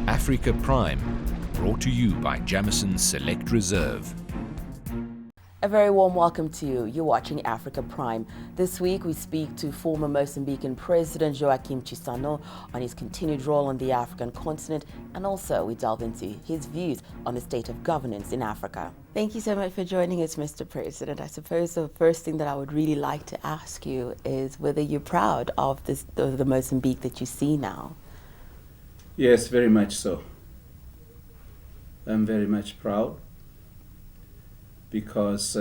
Africa Prime, brought to you by Jameson's Select Reserve. A very warm welcome to you. You're watching Africa Prime. This week we speak to former Mozambican President Joaquim Chissano on his continued role on the African continent, and also we delve into his views on the state of governance in Africa. Thank you so much for joining us, Mr. President. I suppose the first thing that I would really like to ask you is whether you're proud of the Mozambique that you see now. Yes, very much so. I'm very much proud because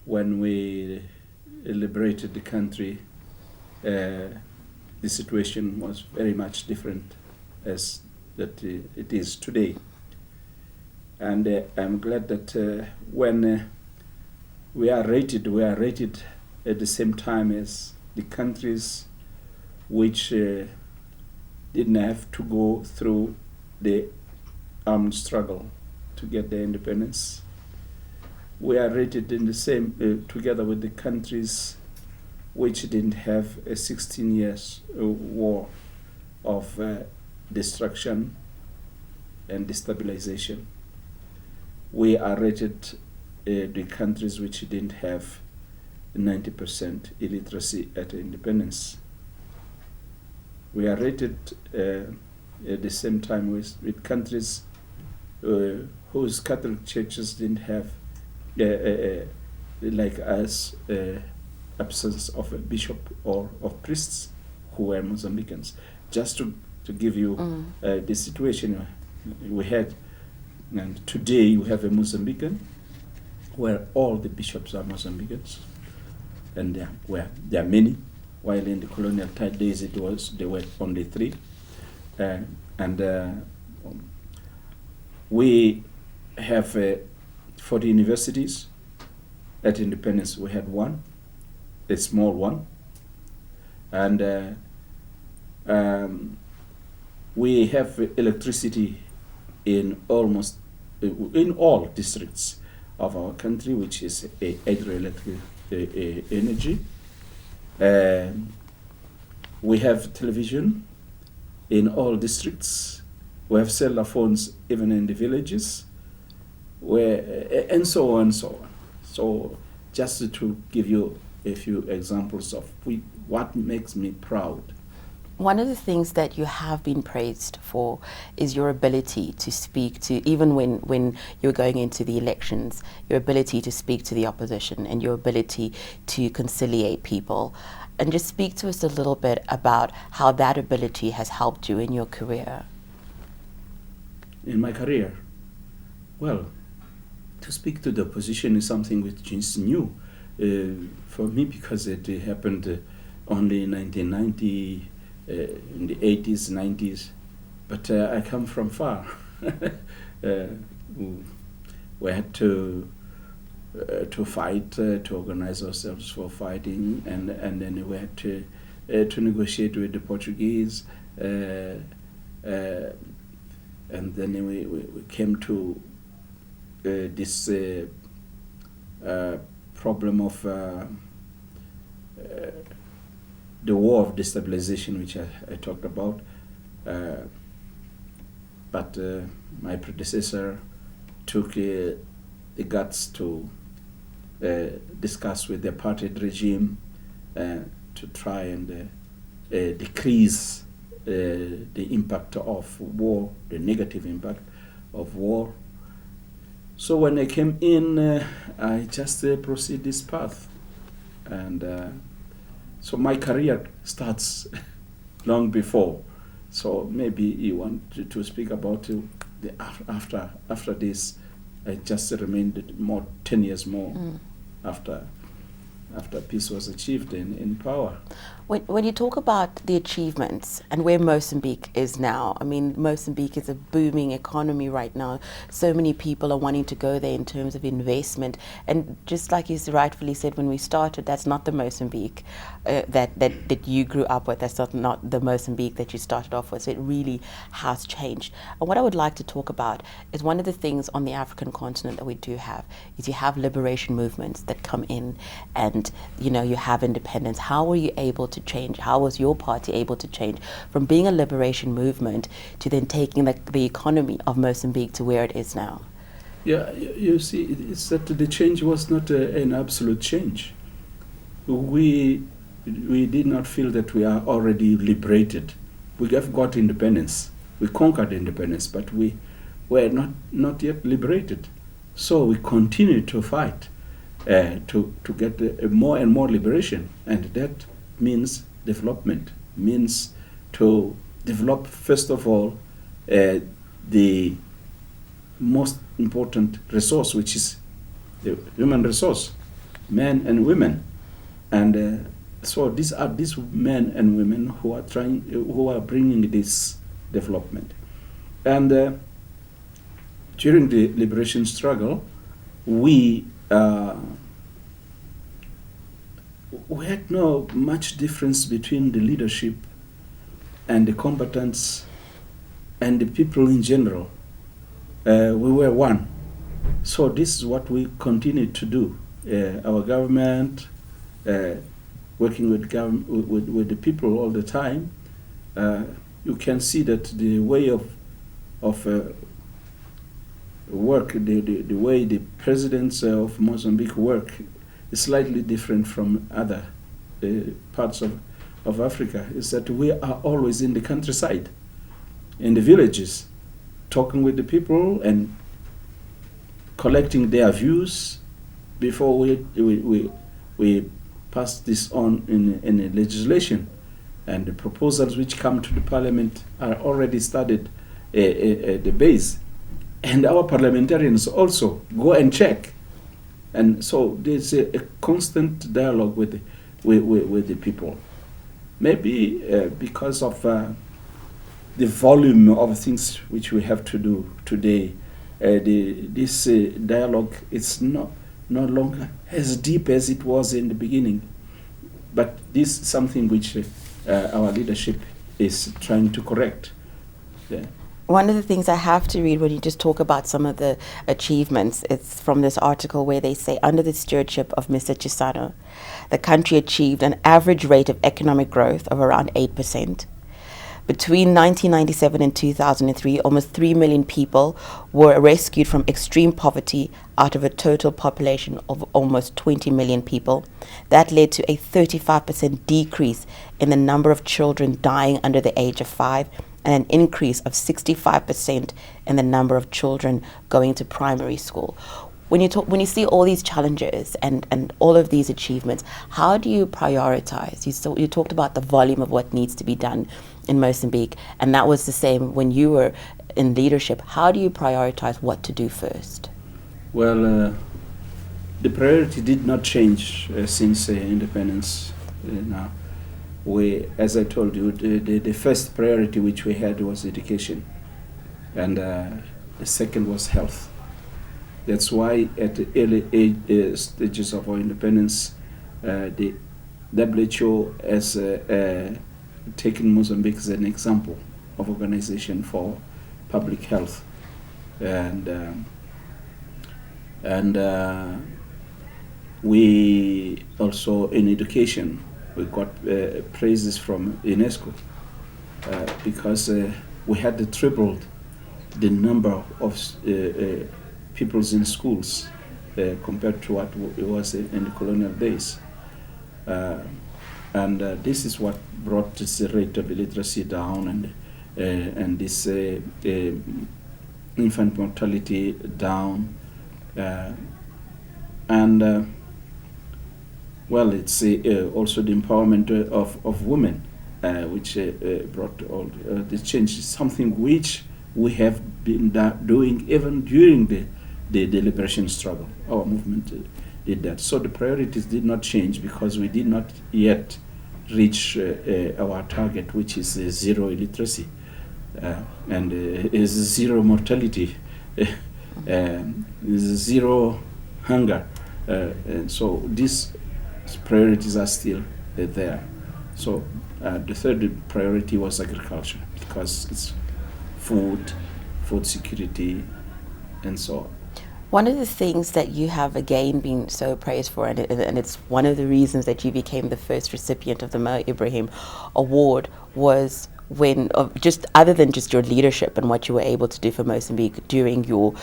when we liberated the country, the situation was very much different as that it is today. And I'm glad that when we are rated at the same time as the countries which didn't have to go through the armed struggle to get their independence. We are rated in the same, together with the countries which didn't have a 16 years war of destruction and destabilization. We are rated the countries which didn't have 90% illiteracy at independence. We are rated at the same time with countries whose Catholic churches didn't have, like us, absence of a bishop or of priests who were Mozambicans. Just to give you the situation we had, and today you have a Mozambican where all the bishops are Mozambicans, and there are many. While in the colonial days there were only 3, and we have 40 universities. At independence we had 1, a small one, and we have electricity in all districts of our country, which is hydroelectric energy. We have television in all districts. We have cellular phones even in the villages, and so on and so on. So just to give you a few examples of what makes me proud. One of the things that you have been praised for is your ability to speak to, even when you're going into the elections, your ability to speak to the opposition and your ability to conciliate people. And just speak to us a little bit about how that ability has helped you in your career. In my career? Well, to speak to the opposition is something which is new for me, because it happened only in 1990, in the 80s, 90s. But I come from far. We had to fight, to organize ourselves for fighting, and then we had to negotiate with the Portuguese, and then we came to this problem of the war of destabilization, which I talked about, but my predecessor took the guts to discuss with the apartheid regime to try and decrease the impact of war, the negative impact of war. So when I came in, I just proceed this path, and so my career starts long before. So maybe you want to speak about the after this. I just remained 10 years more after peace was achieved in power. When you talk about the achievements and where Mozambique is now, I mean, Mozambique is a booming economy right now. So many people are wanting to go there in terms of investment. And just like you rightfully said when we started, that's not the Mozambique that you grew up with. That's not the Mozambique that you started off with. So it really has changed. And what I would like to talk about is one of the things on the African continent that we do have is you have liberation movements that come in and and you have independence, how were you able to change? How was your party able to change from being a liberation movement to then taking the economy of Mozambique to where it is now? Yeah, you see, it's that the change was not an absolute change. We did not feel that we are already liberated. We have got independence. We conquered independence, but we were not yet liberated. So we continue to fight to get more and more liberation, and that means development, means to develop, first of all, the most important resource, which is the human resource, men and women. And so these men and women who are bringing this development. And during the liberation struggle, we had no much difference between the leadership and the combatants and the people in general. We were one. So this is what we continue to do. Our government, working with the people all the time, you can see that the way of work, the way the presidents of Mozambique work is slightly different from other parts of Africa. Is that we are always in the countryside, in the villages, talking with the people and collecting their views before we pass this on in a legislation. And the proposals which come to the parliament are already started at the base. And our parliamentarians also go and check. And so there's a constant dialogue with the people. Maybe because of the volume of things which we have to do today, this dialogue is no longer as deep as it was in the beginning. But this is something which our leadership is trying to correct. Yeah. One of the things I have to read when you just talk about some of the achievements, it's from this article where they say, under the stewardship of Mr. Chissano, the country achieved an average rate of economic growth of around 8%. Between 1997 and 2003, almost 3 million people were rescued from extreme poverty out of a total population of almost 20 million people. That led to a 35% decrease in the number of children dying under the age of 5, and an increase of 65% in the number of children going to primary school. When you see all these challenges and all of these achievements, how do you prioritize? You talked about the volume of what needs to be done in Mozambique, and that was the same when you were in leadership. How do you prioritize what to do first? Well, the priority did not change since independence now. As I told you, the first priority which we had was education, and the second was health. That's why at the early stages of our independence, the WHO has taken Mozambique as an example of organization for public health, and we also in education. We got praises from UNESCO because we had tripled the number of pupils in schools compared to what it was in the colonial days. And this is what brought this rate of illiteracy down and this infant mortality down. Well, it's also the empowerment of women, which brought all the change. Something which we have been doing even during the liberation struggle. Our movement did that. So the priorities did not change because we did not yet reach our target, which is zero illiteracy and is zero mortality, is zero hunger. And so these priorities are still there. So the third priority was agriculture because it's food security, and so on. One of the things that you have again been so praised for, and it's one of the reasons that you became the first recipient of the Mo Ibrahim Award, was when, just other than just your leadership and what you were able to do for Mozambique during your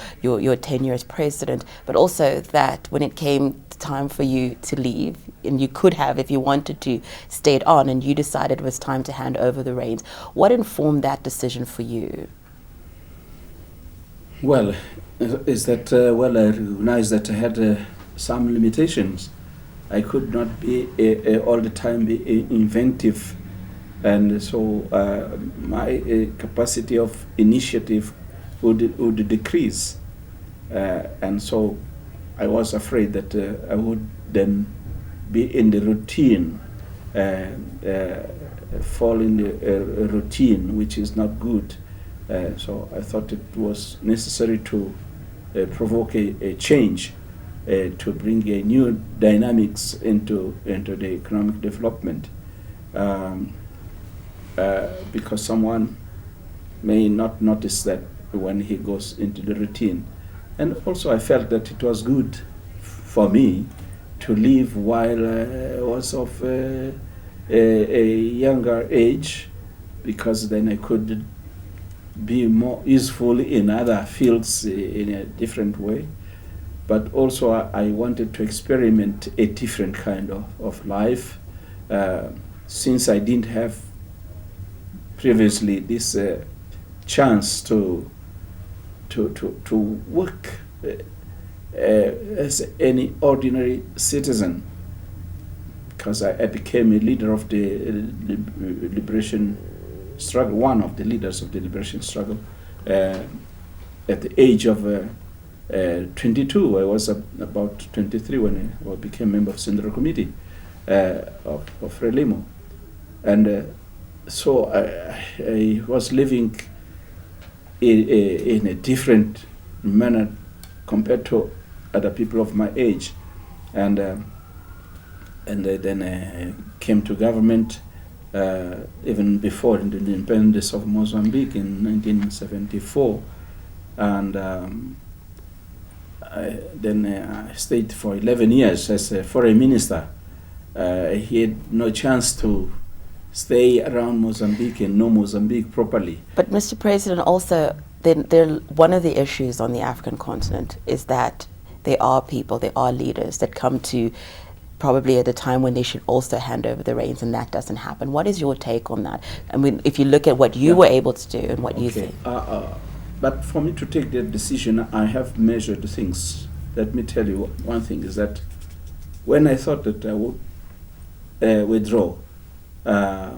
tenure as president, but also that when it came time for you to leave, and you could have, if you wanted to, stayed on, and you decided it was time to hand over the reins. What informed that decision for you? Well, is that, I recognized that I had some limitations. I could not be all the time be inventive, and so my capacity of initiative would decrease, and so I was afraid that I would then be in the routine, fall in the routine, which is not good. So I thought it was necessary to provoke a change, to bring a new dynamics into the economic development, because someone may not notice that when he goes into the routine. And also I felt that it was good for me to live while I was of a younger age, because then I could be more useful in other fields in a different way. But also I wanted to experiment a different kind of life, since I didn't have previously this chance to work as any ordinary citizen, because I became a leader of the liberation struggle, one of the leaders of the liberation struggle, at the age of 22. I was about 23 when I became member of Central Committee of Frelimo. And so I was living in a different manner compared to other people of my age. And then I came to government even before the independence of Mozambique in 1974. And I stayed for 11 years as a foreign minister. He had no chance to stay around Mozambique and know Mozambique properly. But Mr. President, also, one of the issues on the African continent is that there are people, there are leaders that come to probably at a time when they should also hand over the reins, and that doesn't happen. What is your take on that? I mean, if you look at what you were able to do and what you think. But for me to take that decision, I have measured things. Let me tell you one thing, is that when I thought that I would withdraw, I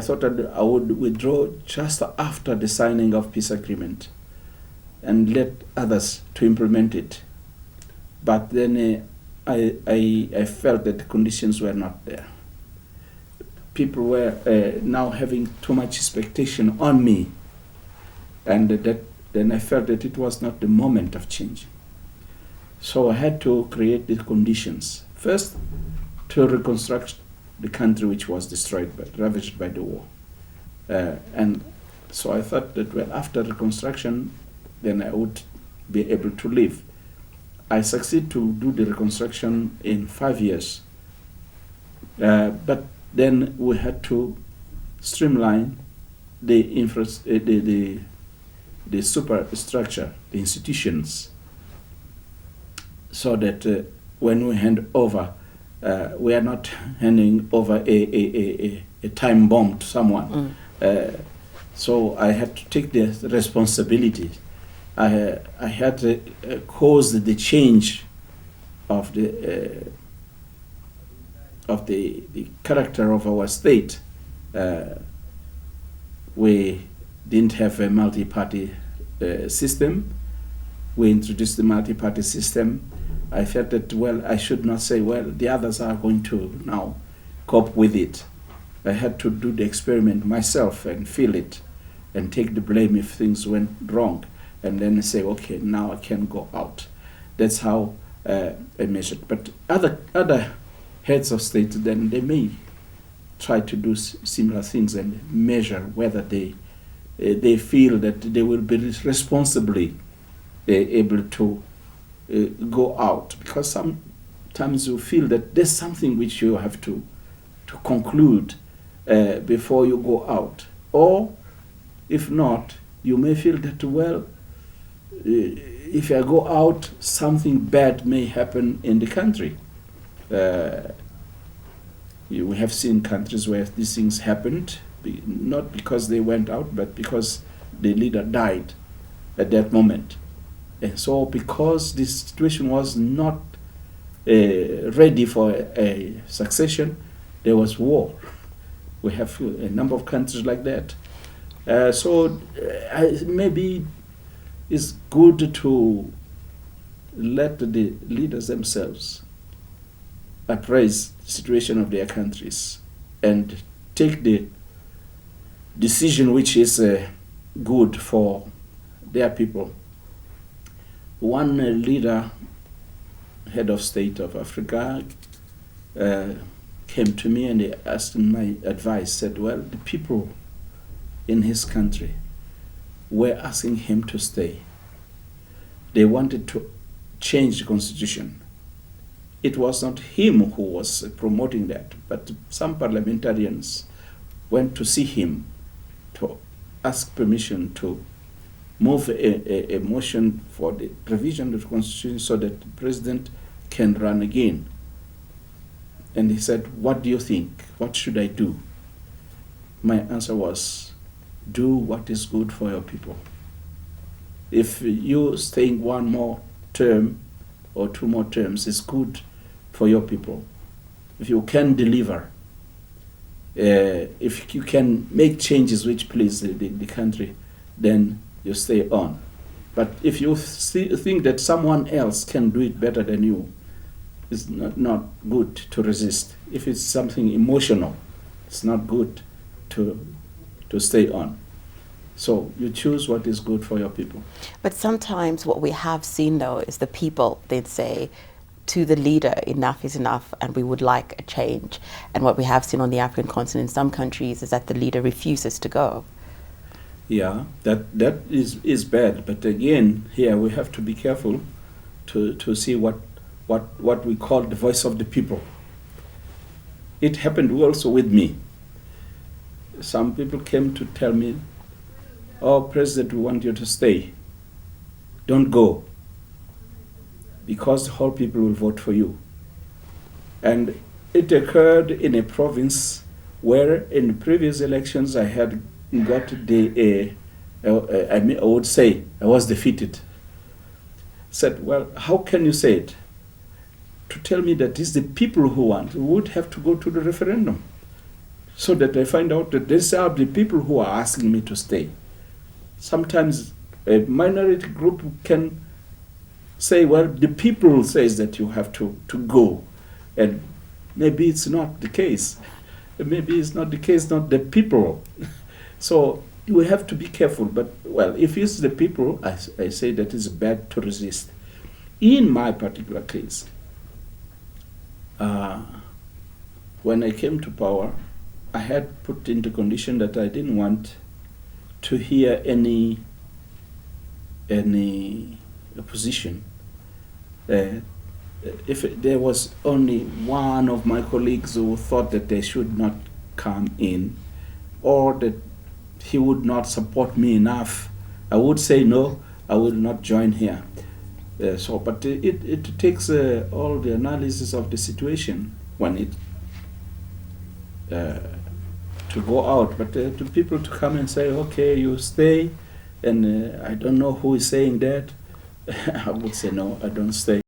thought that I would withdraw just after the signing of peace agreement and let others to implement it. But then I felt that the conditions were not there. People were now having too much expectation on me, and then I felt that it was not the moment of change. So I had to create the conditions. First, to reconstruct the country which was destroyed, ravaged by the war. And so I thought that, well, after reconstruction, then I would be able to live. I succeeded to do the reconstruction in 5 years. But then we had to streamline the superstructure, the institutions, so that when we hand over, we are not handing over a time bomb to someone. So I had to take the responsibility. I had caused the change of the character of our state. We didn't have a multi-party system. We introduced the multi-party system. I felt that, well, I should not say, well, the others are going to now cope with it. I had to do the experiment myself and feel it and take the blame if things went wrong, and then say, okay, now I can go out. That's how I measured. But other heads of state, then they may try to do similar things and measure whether they feel that they will be responsibly able to go out, because sometimes you feel that there's something which you have to conclude before you go out. Or if not, you may feel that, well, if I go out, something bad may happen in the country. We have seen countries where these things happened, not because they went out, but because the leader died at that moment. And so because this situation was not ready for a succession, there was war. We have a number of countries like that. So maybe it's good to let the leaders themselves appraise the situation of their countries and take the decision which is good for their people. One leader, head of state of Africa, came to me and he asked my advice, said, well, the people in his country were asking him to stay. They wanted to change the constitution. It was not him who was promoting that, but some parliamentarians went to see him to ask permission to move a motion for the revision of the constitution so that the president can run again. And he said, what do you think? What should I do? My answer was, do what is good for your people. If you staying one more term or two more terms is good for your people, if you can deliver, if you can make changes which please the country, then you stay on. But if you think that someone else can do it better than you, it's not good to resist. If it's something emotional, it's not good to stay on. So you choose what is good for your people. But sometimes what we have seen, though, is the people, they'd say to the leader, enough is enough and we would like a change. And what we have seen on the African continent in some countries is that the leader refuses to go. Yeah, that is bad. But again, here we have to be careful to see what we call the voice of the people. It happened also with me. Some people came to tell me, oh, President, we want you to stay. Don't go, because the whole people will vote for you. And it occurred in a province where in the previous elections I had got I would say I was defeated. Said, well, how can you say it? To tell me that it's the people who want, would have to go to the referendum, so that I find out that these are the people who are asking me to stay. Sometimes a minority group can say, well, the people says that you have to go, and maybe it's not the case. Maybe it's not the case, not the people. So we have to be careful. But, well, if it's the people, I say that it's bad to resist. In my particular case, when I came to power, I had put into condition that I didn't want to hear any opposition. If there was only one of my colleagues who thought that they should not come in, or that he would not support me enough, I would say no, I will not join here. But it takes all the analysis of the situation when it to go out, but to people to come and say, okay, you stay, and I don't know who is saying that, I would say no, I don't stay.